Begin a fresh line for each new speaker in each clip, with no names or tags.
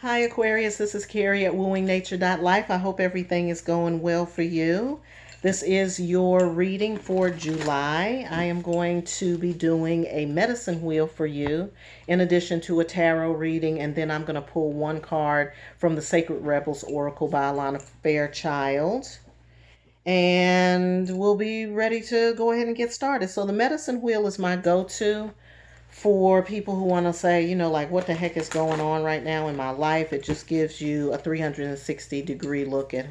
Hi Aquarius, this is Carrie at wooingnature.life. I hope everything is going well for you. This is your reading for July. I am going to be doing a medicine wheel for you in addition to a tarot reading, and then I'm going to pull one card from the Sacred Rebels Oracle by Alana Fairchild. And we'll be ready to go ahead and get started. So the medicine wheel is my go-to for people who want to say, like what the heck is going on right now in my life. It just gives you a 360-degree look at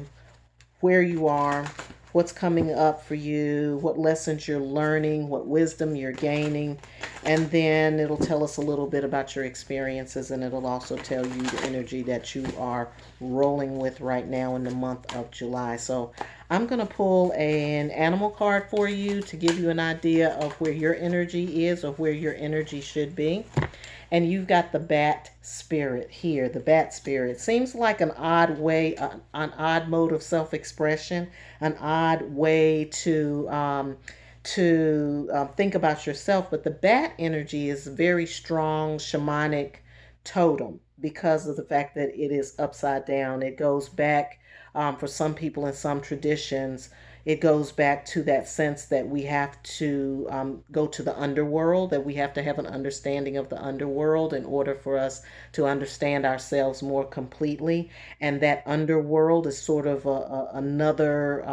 where you are, what's coming up for you, what lessons you're learning, what wisdom you're gaining, and then it'll tell us a little bit about your experiences, and it'll also tell you the energy that you are rolling with right now in the month of July. So I'm going to pull an animal card for you to give you an idea of where your energy is or where your energy should be. And you've got the bat spirit here. The bat spirit seems like an odd way, an odd mode of self-expression, an odd way to think about yourself. But the bat energy is a very strong shamanic totem because of the fact that it is upside down. It goes back, for some people in some traditions, it goes back to that sense that we have to go to the underworld, that we have to have an understanding of the underworld in order for us to understand ourselves more completely. And that underworld is sort of another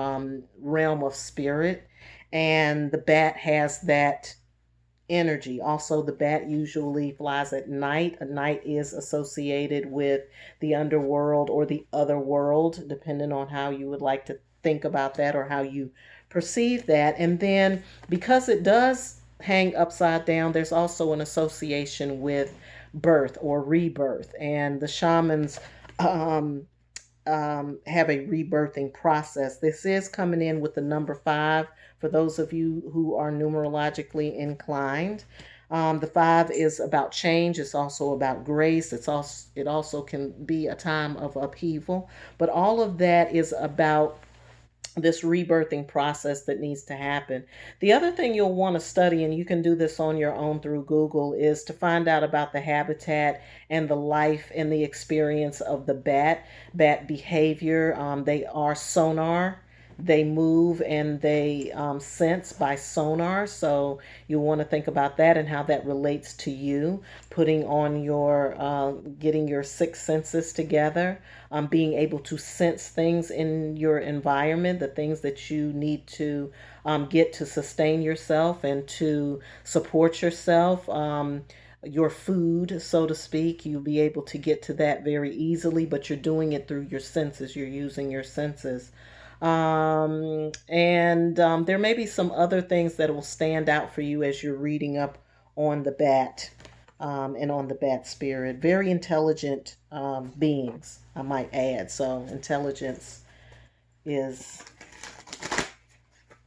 realm of spirit. And the bat has that energy. Also, the bat usually flies at night. A night is associated with the underworld or the other world, depending on how you would like to think about that or how you perceive that. And then because it does hang upside down, there's also an association with birth or rebirth. And the shamans have a rebirthing process. This is coming in with the number 5 for those of you who are numerologically inclined. The 5 is about change. It's also about grace. It also can be a time of upheaval. But all of that is about this rebirthing process that needs to happen. The other thing you'll want to study, and you can do this on your own through Google, is to find out about the habitat and the life and the experience of the bat behavior. They are sonar. They move and they sense by sonar. So you want to think about that and how that relates to you, putting on getting your 6 senses together, being able to sense things in your environment, the things that you need to get to sustain yourself and to support yourself. Your food, so to speak, you'll be able to get to that very easily, but you're doing it through your senses. You're using your senses. And there may be some other things that will stand out for you as you're reading up on the bat and on the bat spirit. Very intelligent beings, I might add. So intelligence is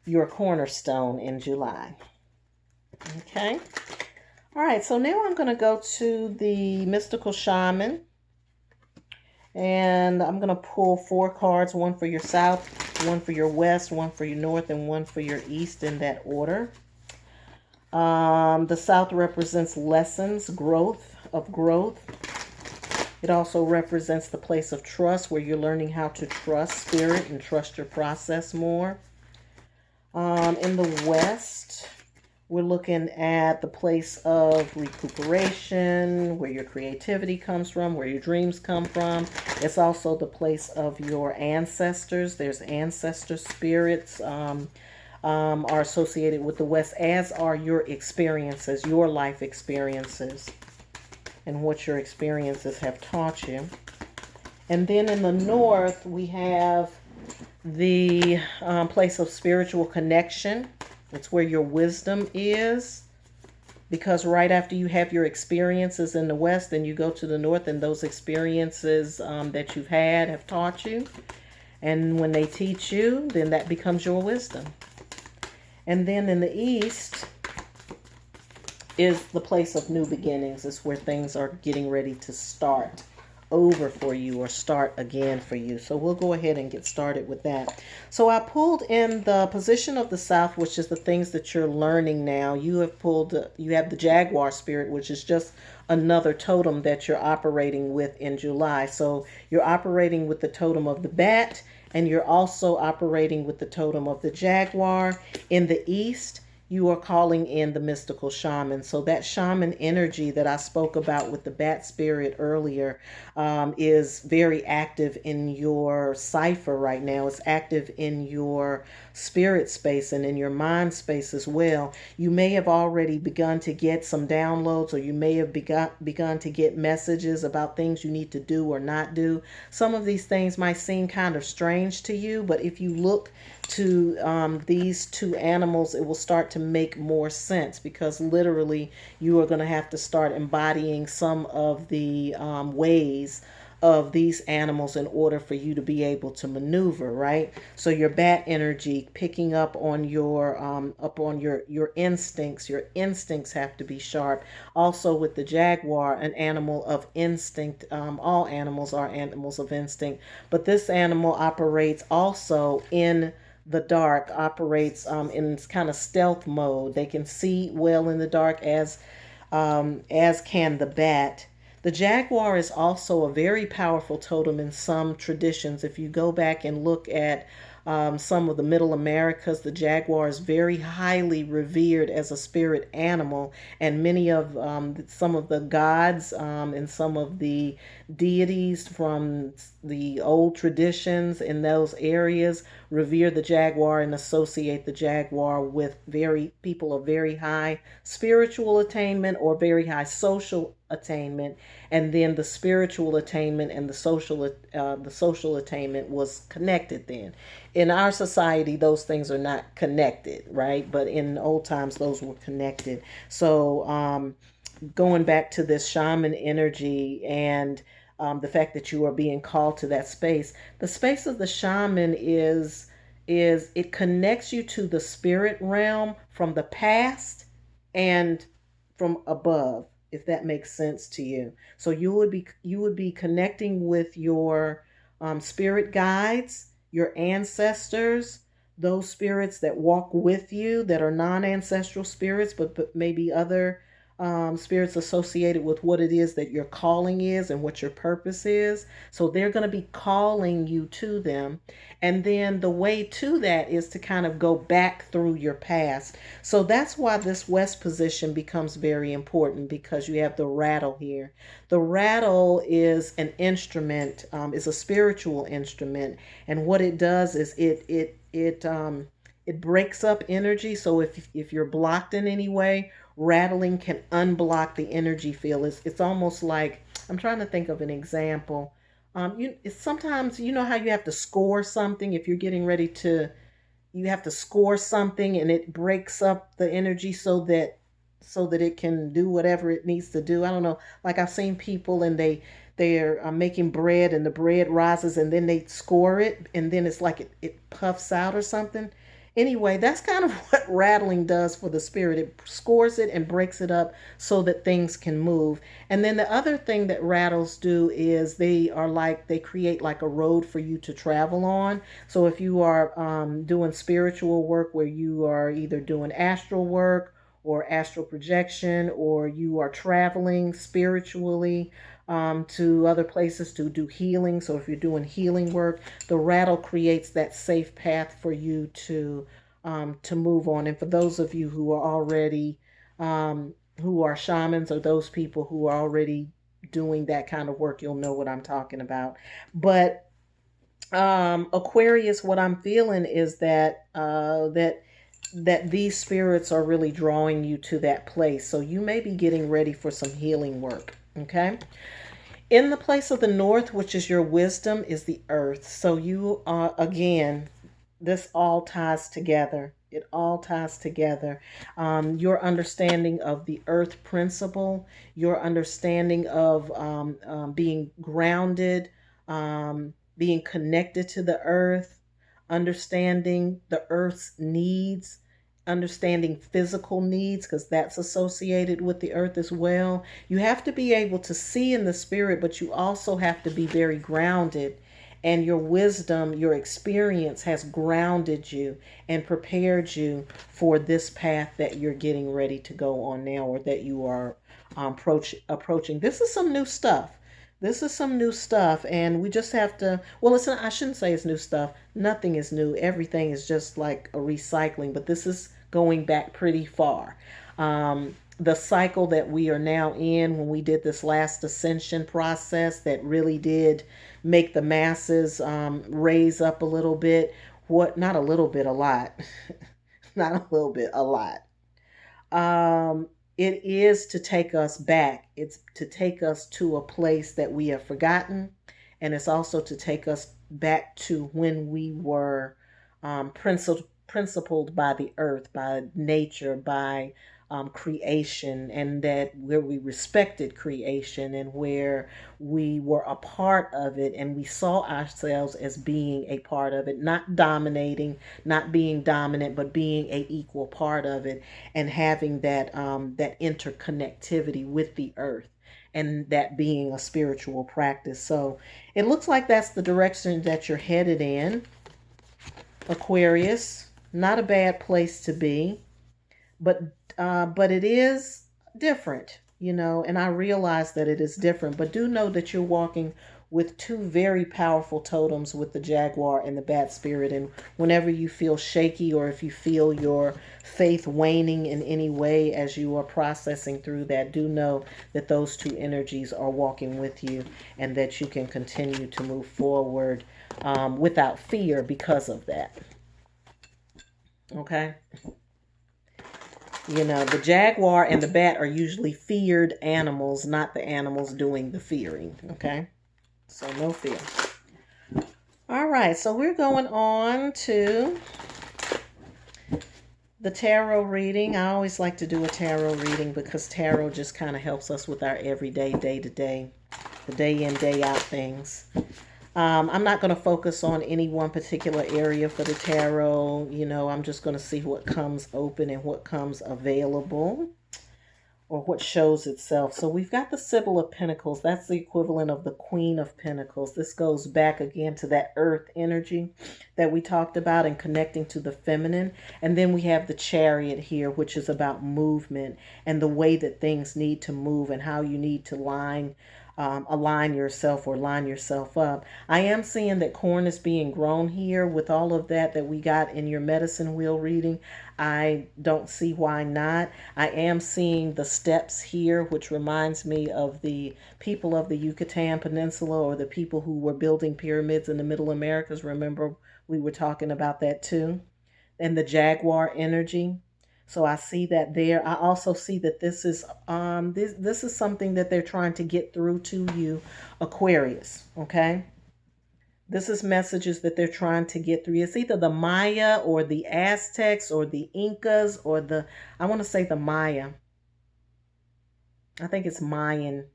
your cornerstone in July. Okay. All right. So now I'm going to go to the mystical shaman. And I'm going to pull 4 cards, one for your south, one for your west, one for your north, and one for your east in that order. The south represents lessons, growth. It also represents the place of trust, where you're learning how to trust spirit and trust your process more. In the west, we're looking at the place of recuperation, where your creativity comes from, where your dreams come from. It's also the place of your ancestors. There's ancestor spirits are associated with the west, as are your experiences, your life experiences, and what your experiences have taught you. And then in the north, we have the place of spiritual connection. It's where your wisdom is, because right after you have your experiences in the west, and you go to the north, and those experiences that you've had have taught you. And when they teach you, then that becomes your wisdom. And then in the east is the place of new beginnings. It's where things are getting ready to start over for you or start again for you. So we'll go ahead and get started with that. So I pulled in the position of the South, which is the things that you're learning now. You have pulled, you have the Jaguar spirit, which is just another totem that you're operating with in July. So you're operating with the totem of the bat, and you're also operating with the totem of the Jaguar. In the East, you are calling in the mystical shaman. So that shaman energy that I spoke about with the bat spirit earlier is very active in your cipher right now. It's active in your spirit space and in your mind space as well. You may have already begun to get some downloads, or you may have begun to get messages about things you need to do or not do. Some of these things might seem kind of strange to you, but if you look to these two animals, it will start to make more sense, because literally you are going to have to start embodying some of the ways of these animals in order for you to be able to maneuver, right? So your bat energy, picking up on your instincts. Your instincts have to be sharp. Also with the jaguar, an animal of instinct. All animals are animals of instinct, but this animal operates also in the dark, operates in kind of stealth mode. They can see well in the dark, as can the bat. The jaguar is also a very powerful totem in some traditions. If you go back and look at some of the Middle Americas, the jaguar is very highly revered as a spirit animal, and many of some of the gods and some of the deities from the old traditions in those areas revere the jaguar and associate the jaguar with very people of very high spiritual attainment or very high social attainment. And then the spiritual attainment and the social attainment was connected. Then in our society those things are not connected, right? But in old times those were connected. So going back to this shaman energy and the fact that you are being called to that space, the space of the shaman is it connects you to the spirit realm from the past and from above, if that makes sense to you. So you would be connecting with your spirit guides, your ancestors, those spirits that walk with you that are non-ancestral spirits, but maybe other spirits associated with what it is that your calling is and what your purpose is. So they're going to be calling you to them. And then the way to that is to kind of go back through your past. So that's why this west position becomes very important, because you have the rattle here. The rattle is an instrument, is a spiritual instrument, and what it does is it breaks up energy. So if you're blocked in any way, rattling can unblock the energy field. It's almost like, I'm trying to think of an example. It's sometimes, you know how you have to score something if you're getting ready to, you have to score something and it breaks up the energy so that it can do whatever it needs to do. I don't know. Like I've seen people and they're making bread, and the bread rises and then they score it and then it's like it puffs out or something. Anyway, that's kind of what rattling does for the spirit. It scores it and breaks it up so that things can move. And then the other thing that rattles do is they create like a road for you to travel on. So if you are doing spiritual work, where you are either doing astral work or astral projection, or you are traveling spiritually to other places to do healing. So if you're doing healing work, the rattle creates that safe path for you to move on. And for those of you who are already who are shamans, or those people who are already doing that kind of work, you'll know what I'm talking about. But Aquarius, what I'm feeling is that these spirits are really drawing you to that place. So you may be getting ready for some healing work. Okay. In the place of the north, which is your wisdom, is the earth. So you are, again, this all ties together. It all ties together. Your understanding of the earth principle, your understanding of being grounded, being connected to the earth, understanding the earth's needs, understanding physical needs, because that's associated with the earth as well. You have to be able to see in the spirit, but you also have to be very grounded. And your wisdom, your experience has grounded you and prepared you for this path that you're getting ready to go on now, or that you are approaching. This is some new stuff. This is some new stuff, and we just have to. Well, it's not, I shouldn't say it's new stuff. Nothing is new. Everything is just like a recycling, but this is going back pretty far. The cycle that we are now in, when we did this last ascension process that really did make the masses raise up a little bit. What, not a little bit, a lot. Not a little bit, a lot. Um, it is to take us back. It's to take us to a place that we have forgotten. And it's also to take us back to when we were principled by the earth, by nature, by creation, and that where we respected creation and where we were a part of it, and we saw ourselves as being a part of it, not dominating, not being dominant, but being a equal part of it, and having that interconnectivity with the earth, and that being a spiritual practice. So it looks like that's the direction that you're headed in, Aquarius. Not a bad place to be, but but it is different, and I realize that it is different. But do know that you're walking with two very powerful totems, with the jaguar and the bat spirit. And whenever you feel shaky, or if you feel your faith waning in any way as you are processing through that, do know that those two energies are walking with you, and that you can continue to move forward without fear because of that. Okay. The jaguar and the bat are usually feared animals, not the animals doing the fearing. Okay. So no fear. All right. So we're going on to the tarot reading. I always like to do a tarot reading because tarot just kind of helps us with our everyday, day to day, the day in, day out things. I'm not going to focus on any one particular area for the tarot. I'm just going to see what comes open and what comes available, or what shows itself. So we've got the Sybil of Pentacles. That's the equivalent of the Queen of Pentacles. This goes back again to that earth energy that we talked about and connecting to the feminine. And then we have the Chariot here, which is about movement and the way that things need to move and how you need to align yourself or line yourself up. I am seeing that corn is being grown here with all of that we got in your medicine wheel reading. I don't see why not. I am seeing the steps here, which reminds me of the people of the Yucatan Peninsula, or the people who were building pyramids in the Middle Americas. Remember, we were talking about that too. And the jaguar energy. So I see that there. I also see that this is this is something that they're trying to get through to you, Aquarius. Okay. This is messages that they're trying to get through. It's either the Maya or the Aztecs or the Incas or I want to say the Maya. I think it's Mayan.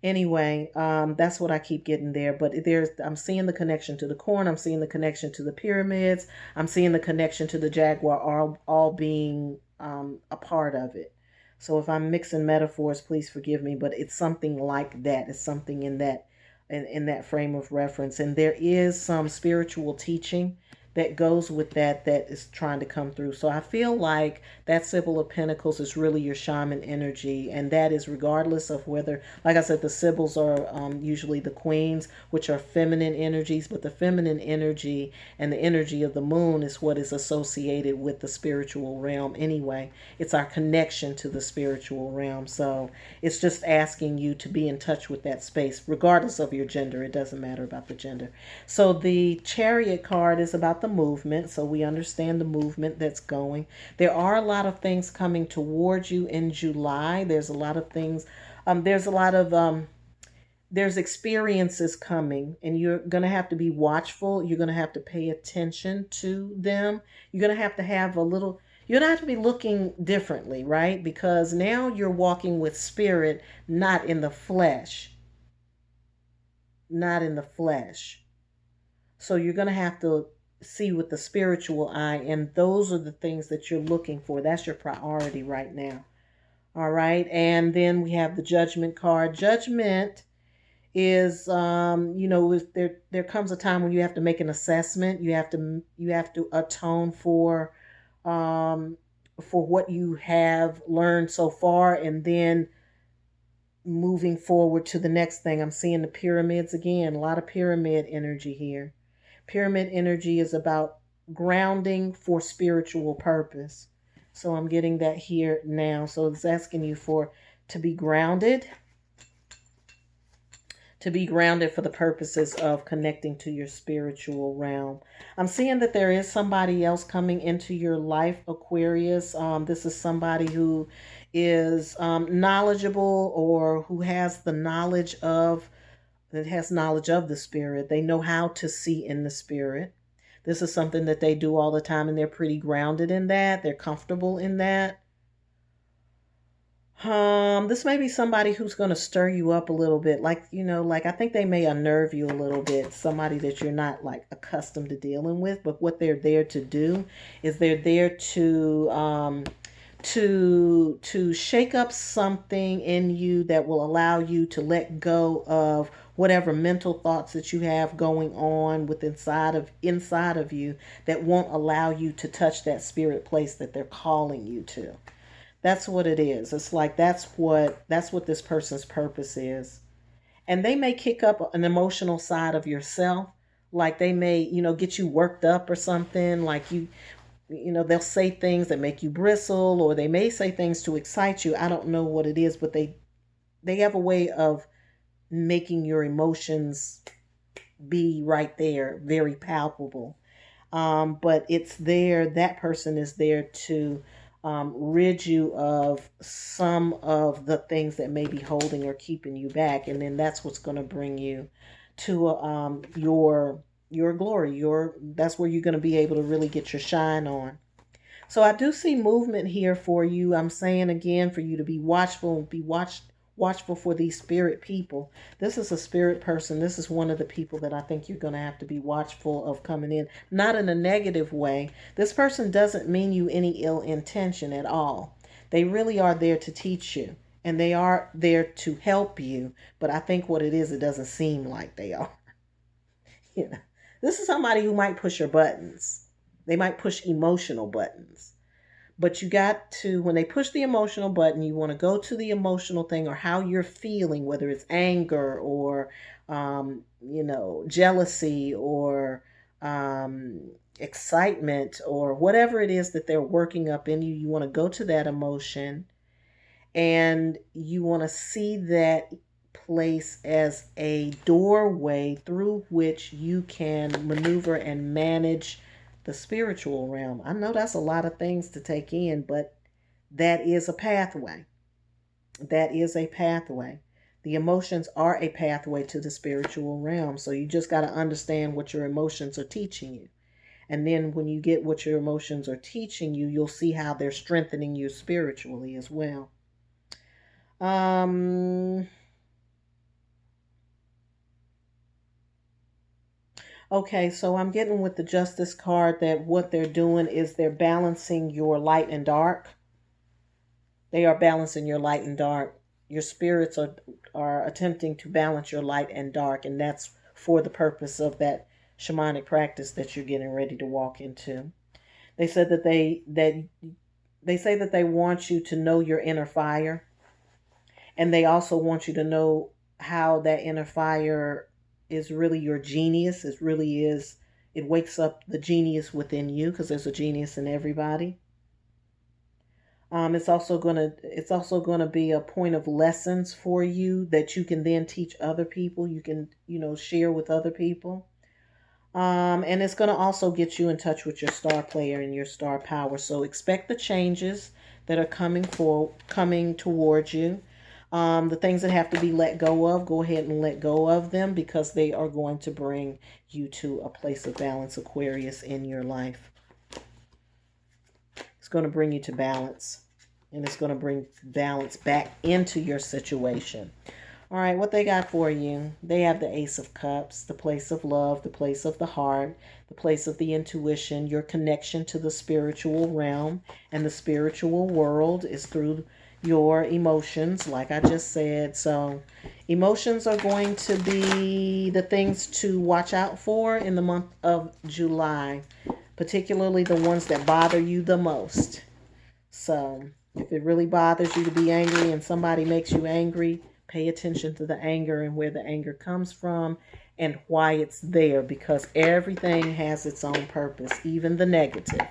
Anyway, that's what I keep getting there. But I'm seeing the connection to the corn. I'm seeing the connection to the pyramids. I'm seeing the connection to the jaguar, all being a part of it. So if I'm mixing metaphors, please forgive me. But it's something like that. It's something in that frame of reference. And there is some spiritual teaching that goes with that is trying to come through. So I feel like that Sybil of Pentacles is really your shaman energy, and that is regardless of whether, like I said, the Sybil's are usually the queens, which are feminine energies, but the feminine energy and the energy of the moon is what is associated with the spiritual realm anyway. It's our connection to the spiritual realm. So it's just asking you to be in touch with that space, regardless of your gender. It doesn't matter about the gender. So the Chariot card is about the movement, so we understand the movement that's going. There are a lot of things coming towards you in July. There's a lot of things. There's experiences coming, and you're going to have to be watchful. You're going to have to pay attention to them. You're going to have you're going to have to be looking differently, right? Because now you're walking with spirit, not in the flesh. Not in the flesh. So you're going to have to see with the spiritual eye, and those are the things that you're looking for. That's your priority right now. All right. And then we have the judgment card. Judgment is, there comes a time when you have to make an assessment. You have to atone um, for what you have learned so far, and then moving forward to the next thing. I'm seeing the pyramids again. A lot of pyramid energy here. Pyramid energy is about grounding for spiritual purpose. So I'm getting that here now. So it's asking you for to be grounded, for the purposes of connecting to your spiritual realm. I'm seeing that there is somebody else coming into your life, Aquarius. This is somebody who is knowledgeable, or who has the knowledge of that has knowledge of the spirit. They know how to see in the spirit. This is something that they do all the time, and they're pretty grounded in that. They're comfortable in that. This may be somebody who's going to stir you up a little bit. Like I think they may unnerve you a little bit. Somebody that you're not like accustomed to dealing with, but what they're there to do is they're there to shake up something in you that will allow you to let go of whatever mental thoughts that you have going on with inside of you, that won't allow you to touch that spirit place that they're calling you to. That's what it is. It's like that's what this person's purpose is. And they may kick up an emotional side of yourself. Like they may, get you worked up or something. Like they'll say things that make you bristle, or they may say things to excite you. I don't know what it is, but they have a way of making your emotions be right there, very palpable. But it's there, that person is there to rid you of some of the things that may be holding or keeping you back. And then that's what's going to bring you to your glory. That's where you're going to be able to really get your shine on. So I do see movement here for you. I'm saying again for you to be watchful, watchful for these spirit people. This is a spirit person. This is one of the people that I think you're going to have to be watchful of coming in, not in a negative way. This person doesn't mean you any ill intention at all. They really are there to teach you, and they are there to help you. But I think what it is, it doesn't seem like they are. You know, this is somebody who might push your buttons. They might push emotional buttons. But you got to, when they push the emotional button, you want to go to the emotional thing, or how you're feeling, whether it's anger or, jealousy, or excitement, or whatever it is that they're working up in you. You want to go to that emotion, and you want to see that place as a doorway through which you can maneuver and manage the spiritual realm. I know that's a lot of things to take in, but that is a pathway. That is a pathway. The emotions are a pathway to the spiritual realm. So you just got to understand what your emotions are teaching you. And then when you get what your emotions are teaching you, you'll see how they're strengthening you spiritually as well. Okay, so I'm getting with the Justice card that what they're doing is they're balancing your light and dark. They are balancing your light and dark. Your spirits are attempting to balance your light and dark, and that's for the purpose of that shamanic practice that you're getting ready to walk into. They said that they say that they want you to know your inner fire, and they also want you to know how that inner fire is really your genius. It really is. It wakes up the genius within you, because there's a genius in everybody. It's also gonna be a point of lessons for you that you can then teach other people. You can share with other people. And it's gonna also get you in touch with your star player and your star power. So expect the changes that are coming towards you. The things that have to be let go of, go ahead and let go of them, because they are going to bring you to a place of balance, Aquarius, in your life. It's going to bring you to balance, and it's going to bring balance back into your situation. All right, what they got for you? They have the Ace of Cups, the place of love, the place of the heart, the place of the intuition, your connection to the spiritual realm and the spiritual world is through your emotions, like I just said. So, emotions are going to be the things to watch out for in the month of July, particularly the ones that bother you the most. So, if it really bothers you to be angry and somebody makes you angry, pay attention to the anger and where the anger comes from and why it's there, because everything has its own purpose, even the negative.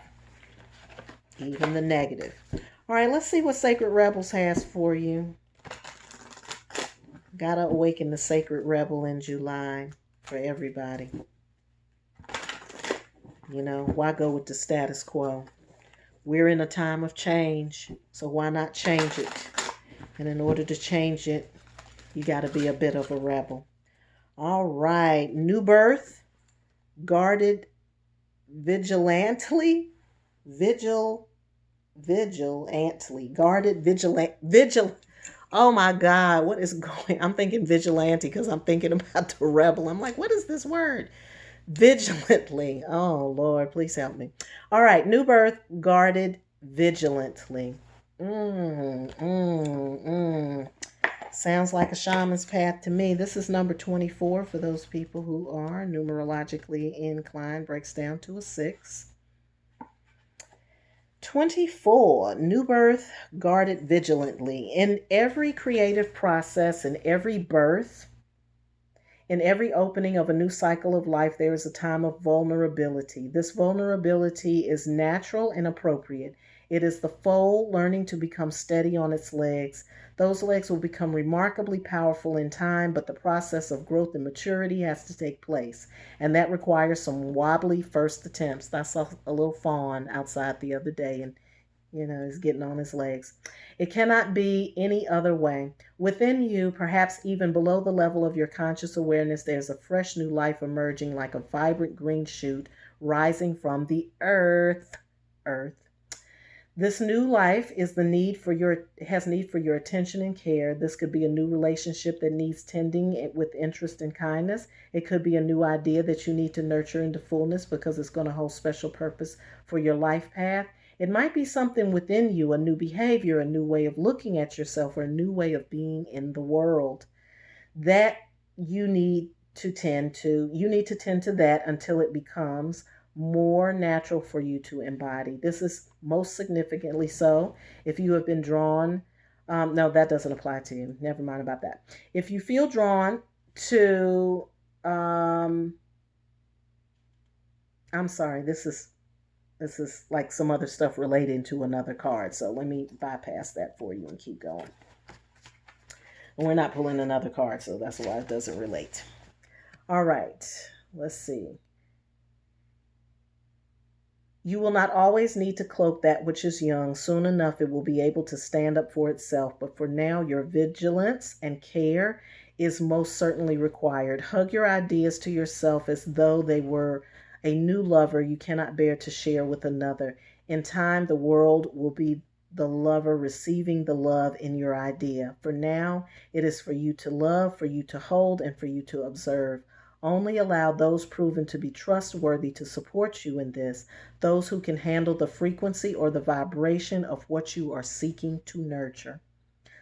Even the negative. All right, let's see what Sacred Rebels has for you. Gotta awaken the Sacred Rebel in July for everybody. You know, why go with the status quo? We're in a time of change, so why not change it? And in order to change it, you got to be a bit of a rebel. All right, new birth, guarded vigilantly, guarded vigil. Oh my God, what is going? I'm thinking vigilante because I'm thinking about the rebel. I'm like, what is this word? Vigilantly. Oh Lord, please help me. All right, new birth, guarded vigilantly. Sounds like a shaman's path to me. This is number 24 for those people who are numerologically inclined. Breaks down to a 6. 24, new birth, guarded vigilantly. In every creative process, in every birth, in every opening of a new cycle of life, there is a time of vulnerability. This vulnerability is natural and appropriate. It is the foal learning to become steady on its legs. Those legs will become remarkably powerful in time, but the process of growth and maturity has to take place, and that requires some wobbly first attempts. I saw a little fawn outside the other day, and he's getting on his legs. It cannot be any other way. Within you, perhaps even below the level of your conscious awareness, there's a fresh new life emerging like a vibrant green shoot rising from the earth. This new life has need for your attention and care. This could be a new relationship that needs tending with interest and kindness. It could be a new idea that you need to nurture into fullness because it's going to hold special purpose for your life path. It might be something within you, a new behavior, a new way of looking at yourself, or a new way of being in the world that you need to tend to. You need to tend to that until it becomes more natural for you to embody. This is most significantly so if you have been drawn. No, that doesn't apply to you. Never mind about that. If you feel drawn to, I'm sorry, this is like some other stuff relating to another card. So let me bypass that for you and keep going. And we're not pulling another card, so that's why it doesn't relate. All right, let's see. You will not always need to cloak that which is young. Soon enough, it will be able to stand up for itself. But for now, your vigilance and care is most certainly required. Hug your ideas to yourself as though they were a new lover you cannot bear to share with another. In time, the world will be the lover receiving the love in your idea. For now, it is for you to love, for you to hold, and for you to observe. Only allow those proven to be trustworthy to support you in this, those who can handle the frequency or the vibration of what you are seeking to nurture.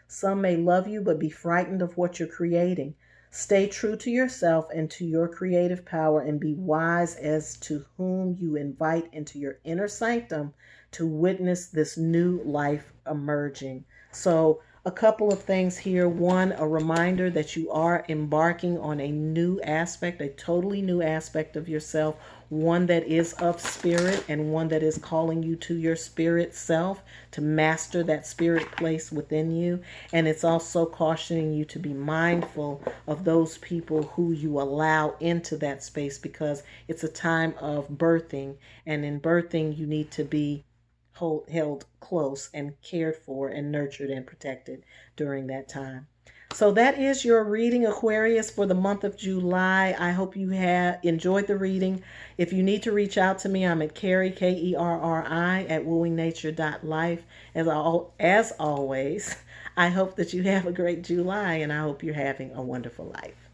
Some may love you but be frightened of what you're creating. Stay true to yourself and to your creative power, and be wise as to whom you invite into your inner sanctum to witness this new life emerging. So, a couple of things here. One, a reminder that you are embarking on a new aspect, a totally new aspect of yourself, one that is of spirit and one that is calling you to your spirit self to master that spirit place within you. And it's also cautioning you to be mindful of those people who you allow into that space, because it's a time of birthing, and in birthing you need to be held close and cared for and nurtured and protected during that time. So that is your reading, Aquarius, for the month of July. I hope you have enjoyed the reading. If you need to reach out to me, I'm at Kerri, Kerri, at wooingnature.life. As always, I hope that you have a great July, and I hope you're having a wonderful life.